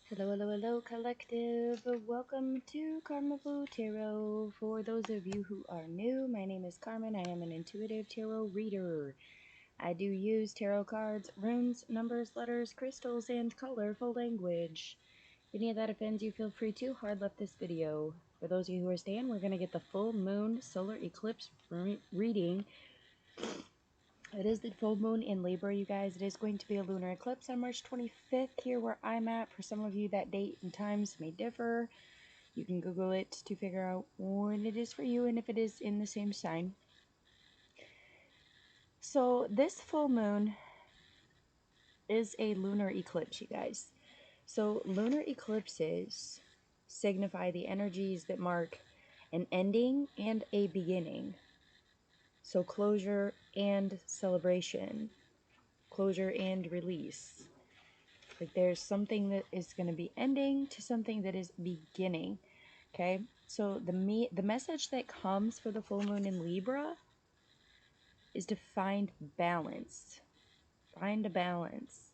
Hello, hello, hello, collective. Welcome to Carmaboo Tarot. For those of you who are new, my name is Carmen. I am an intuitive tarot reader. I do use tarot cards, runes, numbers, letters, crystals, and colorful language. If any of that offends you, feel free to hard left this video. For those of you who are staying, we're going to get the full moon solar eclipse reading. It is the full moon in Libra, you guys. It is going to be a lunar eclipse on March 25th here where I'm at. For some of you, that date and times may differ. You can Google it to figure out when it is for you and if it is in the same sign. So this full moon is a lunar eclipse, you guys. So lunar eclipses signify the energies that mark an ending and a beginning. So closure and celebration. Closure and release. Like there's something that is going to be ending to something that is beginning. Okay, so the message that comes for the full moon in Libra is to find balance. Find a balance.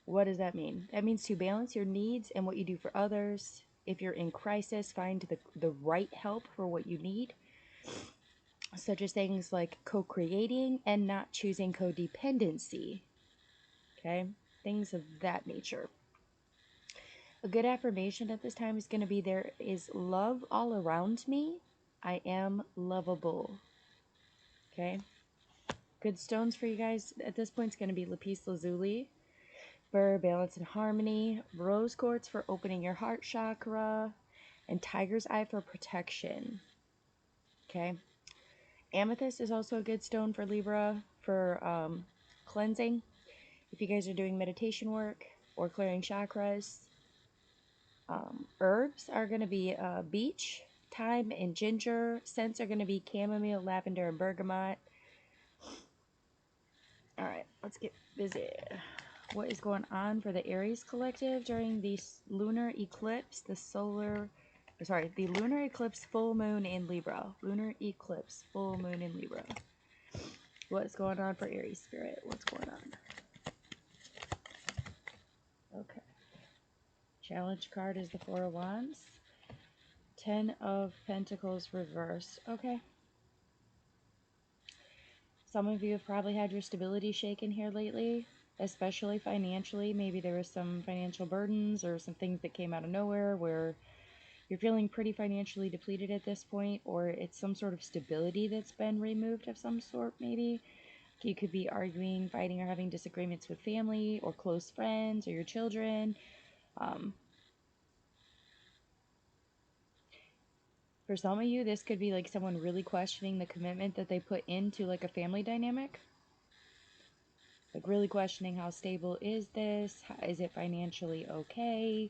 What does that mean? That means to balance your needs and what you do for others. If you're in crisis, find the right help for what you need, such as things like co-creating and not choosing codependency. Okay, things of that nature. A good affirmation at this time is going to be there is love all around me. I am lovable. Okay. Good stones for you guys at this point is going to be lapis lazuli for balance and harmony, rose quartz for opening your heart chakra, and tiger's eye for protection. Okay. Amethyst is also a good stone for Libra for cleansing. If you guys are doing meditation work or clearing chakras, herbs are going to be beech, thyme, and ginger. Scents are going to be chamomile, lavender, and bergamot. All right, let's get busy. What is going on for the Aries collective during the lunar eclipse, the lunar eclipse full moon in Libra. Lunar eclipse full moon in Libra. What's going on for Aries spirit? What's going on? Okay. Challenge card is the Four of Wands. 10 of Pentacles reversed. Okay. Some of you have probably had your stability shaken here lately, especially financially. Maybe there was some financial burdens or some things that came out of nowhere where you're feeling pretty financially depleted at this point, or it's some sort of stability that's been removed of some sort, maybe. You could be arguing, fighting, or having disagreements with family or close friends or your children. For some of you, this could be like someone really questioning the commitment that they put into like a family dynamic. Like really questioning how stable is this? Is it financially okay?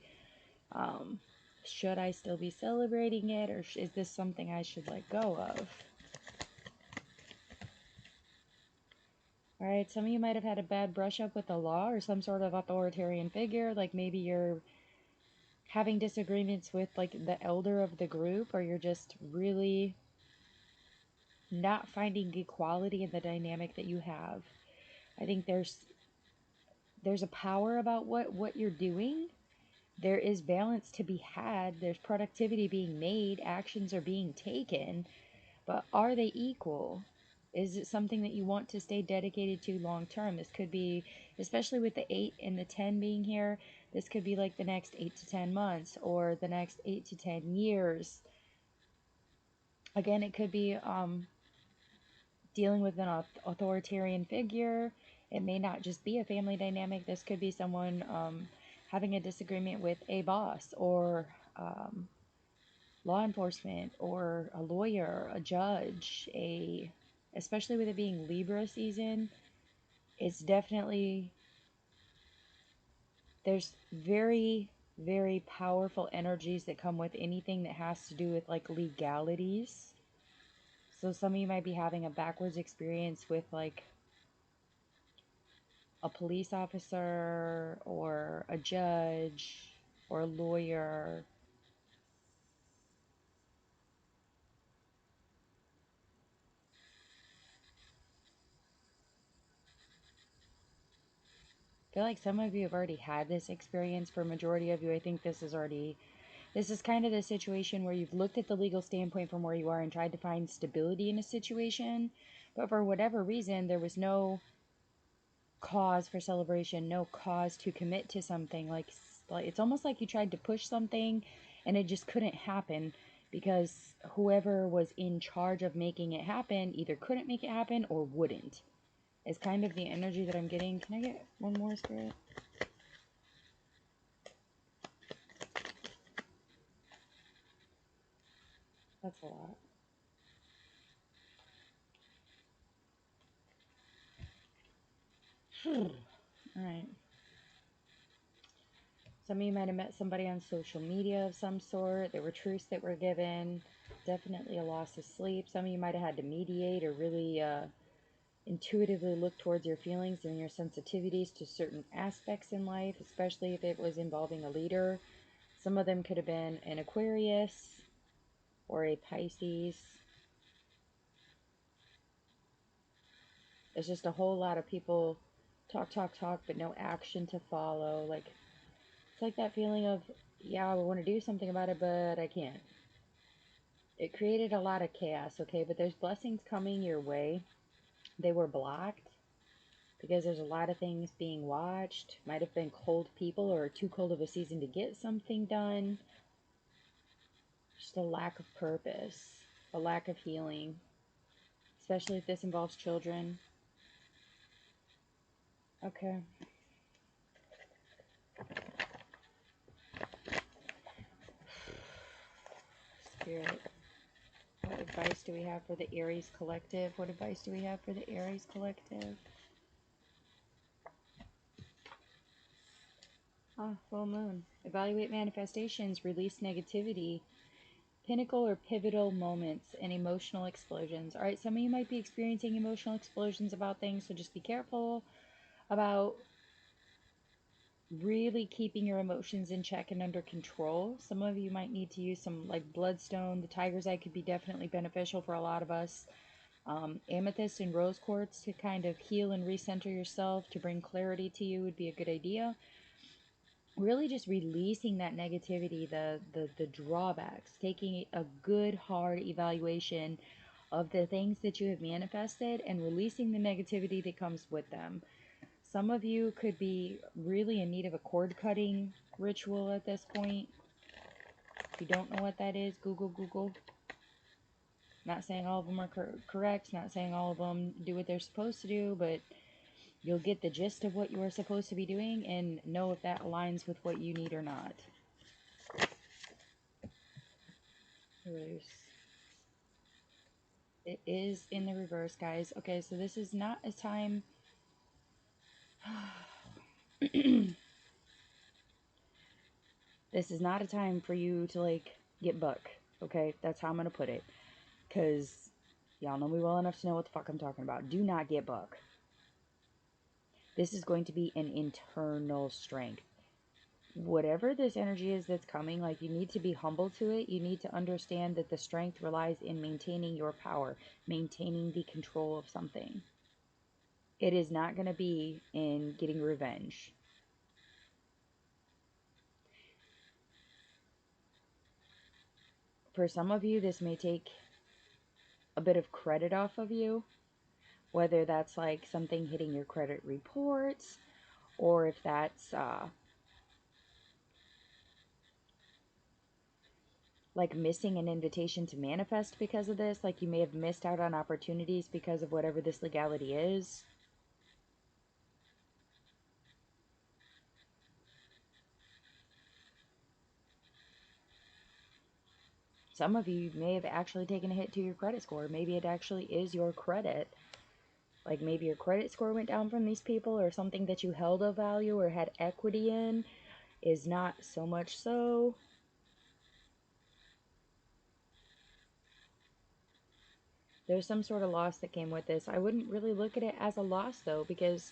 Should I still be celebrating it, or is this something I should let go of? All right, some of you might have had a bad brush up with the law or some sort of authoritarian figure. Like maybe you're having disagreements with like the elder of the group, or you're just really not finding equality in the dynamic that you have. I think there's a power about what you're doing. There is balance to be had. There's productivity being made. Actions are being taken. But are they equal? Is it something that you want to stay dedicated to long term? This could be, especially with the 8 and the 10 being here, this could be like the next 8 to 10 months or the next 8 to 10 years. Again, it could be dealing with an authoritarian figure. It may not just be a family dynamic. This could be someone having a disagreement with a boss or law enforcement or a lawyer, a judge, especially with it being Libra season, it's definitely, there's very, very powerful energies that come with anything that has to do with like legalities. So some of you might be having a backwards experience with like a police officer or a judge or a lawyer. feel like some of you have already had this experience. For a majority of you, I think this is kind of the situation where you've looked at the legal standpoint from where you are and tried to find stability in a situation, but for whatever reason, there was no cause for celebration, no cause to commit to something. Like it's almost like you tried to push something and it just couldn't happen because whoever was in charge of making it happen either couldn't make it happen or wouldn't. It's kind of the energy that I'm getting. Can I get one more, Spirit? That's a lot. All right. Some of you might have met somebody on social media of some sort. There were truths that were given. Definitely a loss of sleep. Some of you might have had to mediate or really intuitively look towards your feelings and your sensitivities to certain aspects in life, especially if it was involving a leader. Some of them could have been an Aquarius or a Pisces. There's just a whole lot of people talk, talk, talk, but no action to follow. Like, it's like that feeling of, yeah, I want to do something about it, but I can't. It created a lot of chaos, okay? But there's blessings coming your way. They were blocked because there's a lot of things being watched. Might have been cold people or too cold of a season to get something done. Just a lack of purpose, a lack of healing, especially if this involves children. Okay. Spirit, what advice do we have for the Aries collective? What advice do we have for the Aries collective? Ah, full moon. Evaluate manifestations, release negativity, pinnacle or pivotal moments, and emotional explosions. All right, some of you might be experiencing emotional explosions about things, so just be careful about really keeping your emotions in check and under control. Some of you might need to use some like bloodstone. The tiger's eye could be definitely beneficial for a lot of us. Amethyst and rose quartz to kind of heal and recenter yourself, to bring clarity to you would be a good idea. Really just releasing that negativity, the drawbacks, taking a good hard evaluation of the things that you have manifested and releasing the negativity that comes with them. Some of you could be really in need of a cord cutting ritual at this point. If you don't know what that is, Google. Not saying all of them are correct, not saying all of them do what they're supposed to do, but you'll get the gist of what you are supposed to be doing and know if that aligns with what you need or not. It is in the reverse, guys. Okay, so this is not a time... This is not a time for you to, like, get buck. Okay, that's how I'm going to put it. Because y'all know me well enough to know what the fuck I'm talking about. Do not get buck. This is going to be an internal strength. Whatever this energy is that's coming, like, you need to be humble to it. You need to understand that the strength relies in maintaining your power, maintaining the control of something. It is not going to be in getting revenge. For some of you, this may take a bit of credit off of you, whether that's like something hitting your credit reports, or if that's like missing an invitation to manifest because of this. Like you may have missed out on opportunities because of whatever this legality is. Some of you may have actually taken a hit to your credit score. Maybe it actually is your credit. Like maybe your credit score went down from these people, or something that you held of value or had equity in is not so much so. There's some sort of loss that came with this. I wouldn't really look at it as a loss though, because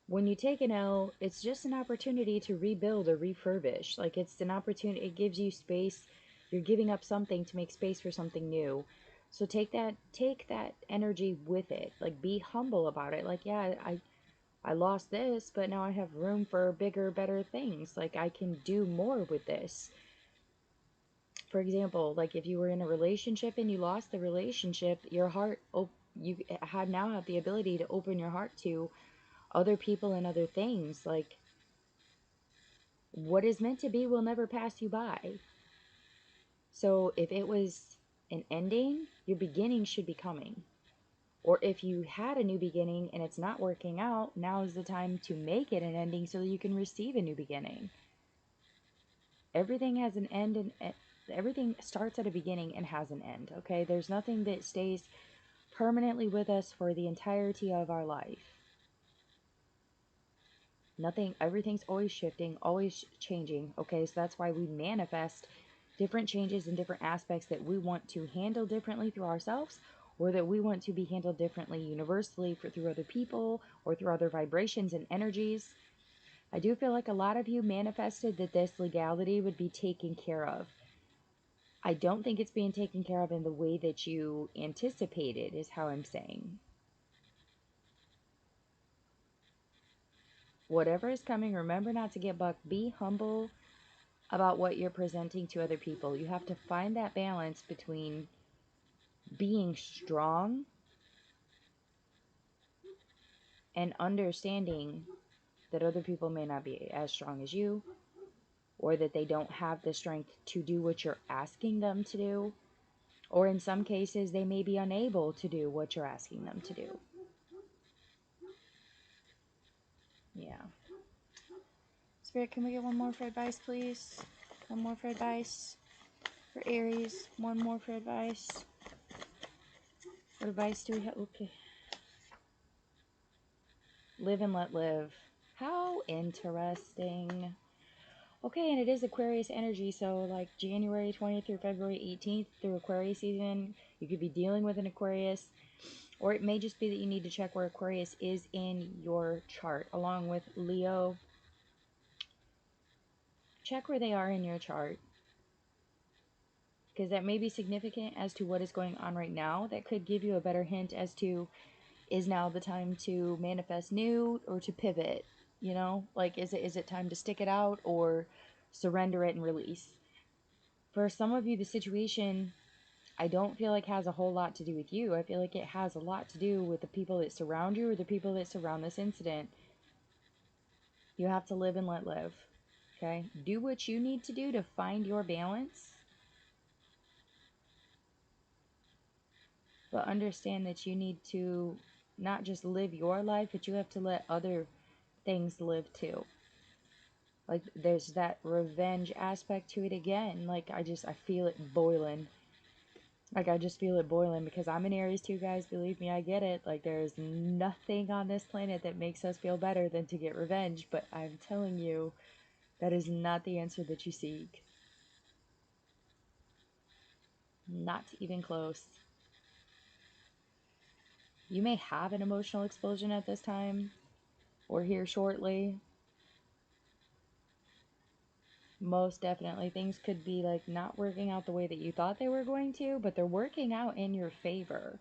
when you take an L, it's just an opportunity to rebuild or refurbish. Like it's an opportunity, it gives you space. You're giving up something to make space for something new. So take that energy with it. Like be humble about it. Like, yeah, I lost this, but now I have room for bigger, better things. Like, I can do more with this. For example, like if you were in a relationship and you lost the relationship, your heart, you had now have the ability to open your heart to other people and other things. Like, what is meant to be will never pass you by. So if it was an ending, your beginning should be coming. Or if you had a new beginning and it's not working out, now is the time to make it an ending so that you can receive a new beginning. Everything has an end, and everything starts at a beginning and has an end, okay? There's nothing that stays permanently with us for the entirety of our life. Nothing, everything's always shifting, always changing, okay? So that's why we manifest different changes in different aspects that we want to handle differently through ourselves, or that we want to be handled differently universally through other people or through other vibrations and energies. I do feel like a lot of you manifested that this legality would be taken care of. I don't think it's being taken care of in the way that you anticipated, is how I'm saying. Whatever is coming, remember not to get bucked. Be humble about what you're presenting to other people. You have to find that balance between being strong and understanding that other people may not be as strong as you, or that they don't have the strength to do what you're asking them to do, or in some cases they may be unable to do what you're asking them to do. Yeah. Spirit, can we get one more for advice, please? One more for advice for Aries. One more for advice. What advice do we have? Okay. Live and let live. How interesting. Okay, and it is Aquarius energy, so like January 20th through February 18th through Aquarius season, you could be dealing with an Aquarius, or it may just be that you need to check where Aquarius is in your chart, along with Leo. Check where they are in your chart, because that may be significant as to what is going on right now. That could give you a better hint as to, is now the time to manifest new or to pivot? You know, like, is it time to stick it out or surrender it and release? For some of you, the situation, I don't feel like has a whole lot to do with you. I feel like it has a lot to do with the people that surround you or the people that surround this incident. You have to live and let live. Okay? Do what you need to do to find your balance. But understand that you need to not just live your life, but you have to let other things live too. Like, there's that revenge aspect to it again. Like, I feel it boiling. Like, I just feel it boiling because I'm an Aries too, guys. Believe me, I get it. Like, there's nothing on this planet that makes us feel better than to get revenge. But I'm telling you, that is not the answer that you seek. Not even close. You may have an emotional explosion at this time, or here shortly. Most definitely, things could be like not working out the way that you thought they were going to, but they're working out in your favor.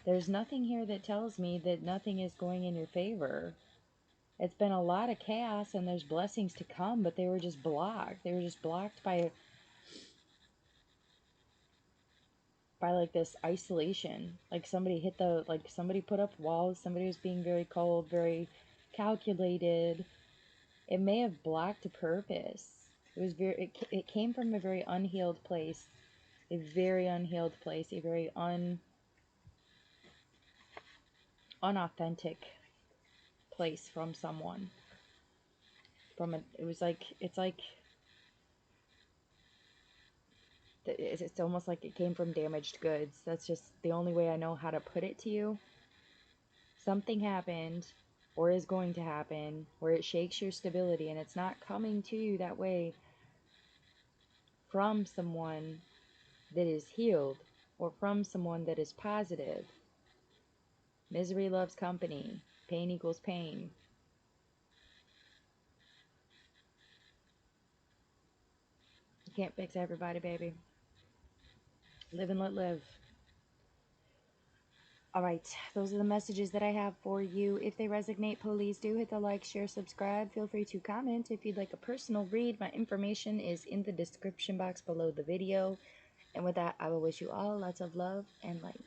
There's nothing here that tells me that nothing is going in your favor. It's been a lot of chaos and there's blessings to come, but they were just blocked. They were just blocked by like this isolation. Like somebody put up walls, somebody was being very cold, very calculated. It may have blocked a purpose. It came from a very unhealed place. A very unhealed place, a very unauthentic place from someone. It's almost like it came from damaged goods. That's just the only way I know how to put it to you. Something happened, or is going to happen, where it shakes your stability, and it's not coming to you that way from someone that is healed, or from someone that is positive. Misery loves company. Pain equals pain. You can't fix everybody, baby. Live and let live. All right, those are the messages that I have for you. If they resonate, please do hit the like, share, subscribe. Feel free to comment if you'd like a personal read. My information is in the description box below the video. And with that, I will wish you all lots of love and light.